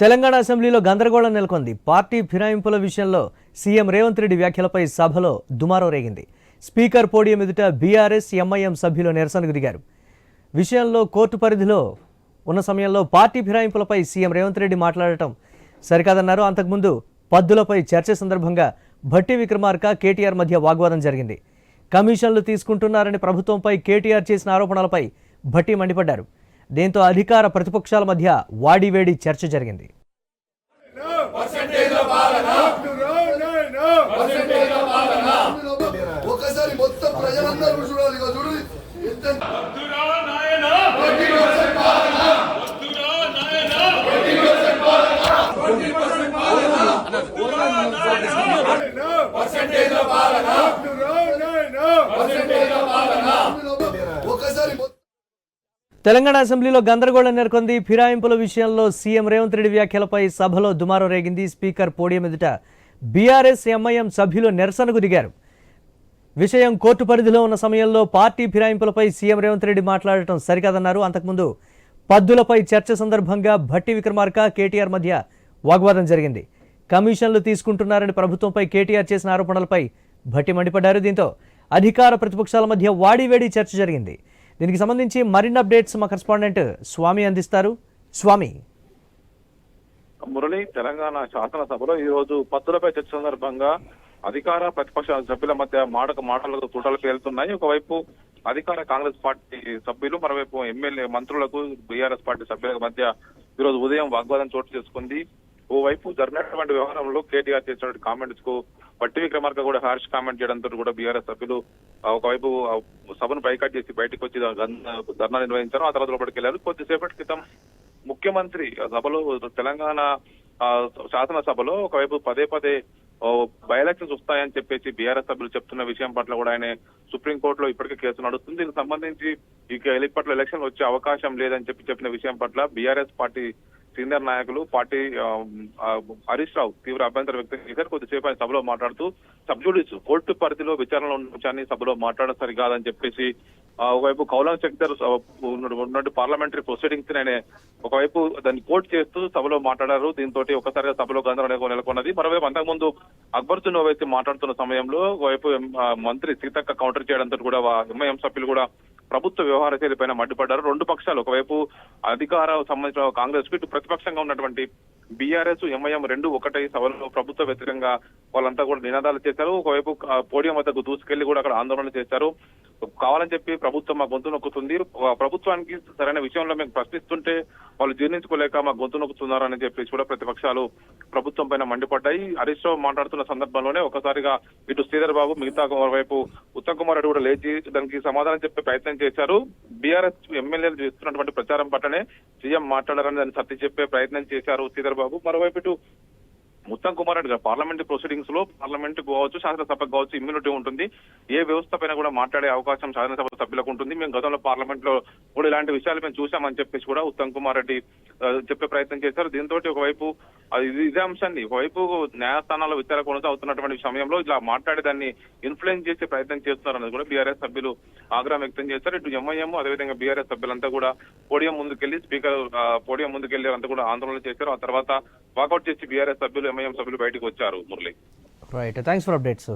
తెలంగాణ అసెంబ్లీలో గందరగోళం నెలకొంది. పార్టీ ఫిరాయింపుల విషయంలో సీఎం రేవంత్ రెడ్డి వ్యాఖ్యలపై సభలో దుమారం రేగింది. స్పీకర్ పోడియం ఎదుట బీఆర్ఎస్ ఎంఐఎం సభ్యులు నిరసనకు దిగారు. విషయంలో కోర్టు పరిధిలో ఉన్న సమయంలో పార్టీ ఫిరాయింపులపై సీఎం రేవంత్ రెడ్డి మాట్లాడటం సరికాదన్నారు. అంతకుముందు పద్దులపై చర్చ సందర్భంగా భట్టి విక్రమార్క కేటీఆర్ మధ్య వాగ్వాదం జరిగింది. కమిషన్లు తీసుకుంటున్నారని ప్రభుత్వంపై కేటీఆర్ చేసిన ఆరోపణలపై భట్టి మండిపడ్డారు. దీంతో అధికార ప్రతిపక్షాల మధ్య వాడివేడి చర్చ జరిగింది. తెలంగాణ అసెంబ్లీలో గందరగోళం నెలకొంది. ఫిరాయింపుల విషయంలో సీఎం రేవంత్ రెడ్డి వ్యాఖ్యలపై సభలో దుమారం రేగింది. స్పీకర్ పోడియం ఎదుట బీఆర్ఎస్ ఎంఐఎం సభ్యులు నిరసనకు దిగారు. విషయం కోర్టు పరిధిలో ఉన్న సమయంలో పార్టీ ఫిరాయింపులపై సీఎం రేవంత్ రెడ్డి మాట్లాడటం సరికాదన్నారు. అంతకుముందు పద్దులపై చర్చ సందర్భంగా భట్టి విక్రమార్క కేటీఆర్ మధ్య వాగ్వాదం జరిగింది. కమిషన్లు తీసుకుంటున్నారని ప్రభుత్వంపై కేటీఆర్ చేసిన ఆరోపణలపై భట్టి మండిపడ్డారు. దీంతో అధికార ప్రతిపక్షాల మధ్య వాడివేడి చర్చ జరిగింది. దీనికి సంబంధించి మరిన్ని అప్డేట్స్ మా కరెస్పాండెంట్ స్వామి అందిస్తారు. స్వామి. మురళి, తెలంగాణ శాసనసభలో ఈ రోజు పద్దులపై చర్చ సందర్భంగా అధికార ప్రతిపక్ష సభ్యుల మధ్య మాటలకు తూటలు పేలుతున్నాయి. ఒకవైపు అధికార కాంగ్రెస్ పార్టీ సభ్యులు, మరోవైపు ఎమ్మెల్యే మంత్రులకు బీఆర్ఎస్ పార్టీ సభ్యుల మధ్య ఈరోజు ఉదయం వాగ్వాదం చోటు చేసుకుంది. ఓవైపు జరిగినటువంటి వ్యవహారంలో కేటీఆర్ చేసినటువంటి కామెంట్స్ కు భట్టి విక్రమార్క కూడా హార్ష్ కామెంట్ చేయడంతో కూడా బీఆర్ఎస్ సభ్యులు ఒకవైపు సభను బైకాట్ చేసి బయటకు వచ్చి ధర్నా నిర్వహించారు. ఆ తర్వాత లోపలికి వెళ్లారు. కొద్దిసేపటి క్రితం ముఖ్యమంత్రి సభలో, తెలంగాణ శాసనసభలో ఒకవైపు పదే బై ఎలక్షన్స్ వస్తాయని చెప్పేసి బీఆర్ఎస్ సభ్యులు చెప్తున్న విషయం పట్ల కూడా ఆయన సుప్రీంకోర్టులో ఇప్పటికే కేసు నడుస్తుంది. దీనికి సంబంధించి ఇక ఇప్పట్లో ఎలక్షన్ వచ్చే అవకాశం లేదని చెప్పిన విషయం పట్ల బీఆర్ఎస్ పార్టీ సీనియర్ నాయకులు, పార్టీ హరీష్ రావు తీవ్ర అభ్యంతరం వ్యక్తం చేశారు. కొద్దిసేపు ఆయన సభలో మాట్లాడుతూ సబ్జుడిస్ కోర్టు పరిధిలో విచారణలో ఉన్న అంశాన్ని సభలో మాట్లాడడం సరికాదని చెప్పేసి ఒకవైపు కౌలాంగ్ సెక్టర్ ఉన్నటువంటి పార్లమెంటరీ ప్రొసీడింగ్స్ ఆయన ఒకవైపు దాన్ని కోర్టు చేస్తూ సభలో మాట్లాడారు. దీంతో ఒకసారిగా సభలో గందరగోళం నెలకొన్నది. మరోవైపు అంతకుముందు అక్బరుద్దీన్ ఓవైసీ మాట్లాడుతున్న సమయంలో ఒకవైపు మంత్రి సీతక్క కౌంటర్ చేయడంతో కూడా ఎంఐఎం సభ్యులు కూడా ప్రభుత్వ వ్యవహార శైలి పైన మండిపడ్డారు. రెండు పక్షాలు, ఒకవైపు అధికార సంబంధించిన కాంగ్రెస్ కు, ఇటు ప్రతిపక్షంగా ఉన్నటువంటి బీఆర్ఎస్ ఎంఐఎం రెండు ఒకటై సభలో ప్రభుత్వ వ్యతిరేకంగా వాళ్ళంతా కూడా నినాదాలు చేశారు. ఒకవైపు పోడియం వద్దకు దూసుకెళ్లి కూడా అక్కడ ఆందోళన చేశారు. కావాలని చెప్పి ప్రభుత్వం మా గొంతు నొక్కుతుంది, ప్రభుత్వానికి సరైన విషయంలో మేము ప్రశ్నిస్తుంటే వాళ్ళు జీర్ణించుకోలేక మా గొంతు నొక్కుతున్నారని చెప్పేసి కూడా ప్రతిపక్షాలు ప్రభుత్వం పైన మండిపడ్డాయి. హరీష్ రావు మాట్లాడుతున్న సందర్భంలోనే ఒకసారిగా ఇటు శ్రీధర్ బాబు, మిగతా వైపు ఉత్తమ్ కుమార్ రెడ్డి కూడా లేచి దానికి సమాధానం చెప్పే ప్రయత్నం చేశారు. బీఆర్ఎస్ ఎమ్మెల్యేలు చేస్తున్నటువంటి ప్రచారం పట్లనే సీఎం మాట్లాడారని దాన్ని సర్ది చెప్పే ప్రయత్నం చేశారు శ్రీధర్ బాబు. మరోవైపు ఇటు ఉత్తమ్ కుమార్ రెడ్డి గారు పార్లమెంటరీ ప్రొసీడింగ్స్ లో పార్లమెంట్ కావచ్చు, శాసనసభకు కావచ్చు ఇమ్యూనిటీ ఉంటుంది. ఏ వ్యవస్థ పైన కూడా మాట్లాడే అవకాశం శాసనసభ సభ్యులకు ఉంటుంది. మేము గతంలో పార్లమెంట్ లో కూడా ఇలాంటి విషయాలు మేము చూసామని చెప్పేసి కూడా ఉత్తమ్ కుమార్ రెడ్డి చెప్పే ప్రయత్నం చేశారు. దీంతో ఒకవైపు ఇదే అంశాన్ని, ఒకవైపు న్యాయస్థానాల్లో విచారణ కొనసాగుతున్నటువంటి సమయంలో ఇలా మాట్లాడే దాన్ని ఇన్ఫ్లుయెన్స్ చేసే ప్రయత్నం చేస్తున్నారన్నది కూడా బీఆర్ఎస్ సభ్యులు ఆగ్రహం వ్యక్తం చేశారు. ఇటు ఎంఐఎం అదేవిధంగా బీఆర్ఎస్ సభ్యులంతా కూడా పోడియం ముందుకెళ్లి స్పీకర్ పోడియం ముందుకెళ్లి అంతా కూడా ఆందోళన చేశారు. ఆ తర్వాత వాకౌట్ చేసి బీఆర్ఎస్ సభ్యులు, ఎంఐఎం సభ్యులు బయటకు వచ్చారు. Murali. Right, thanks for updates.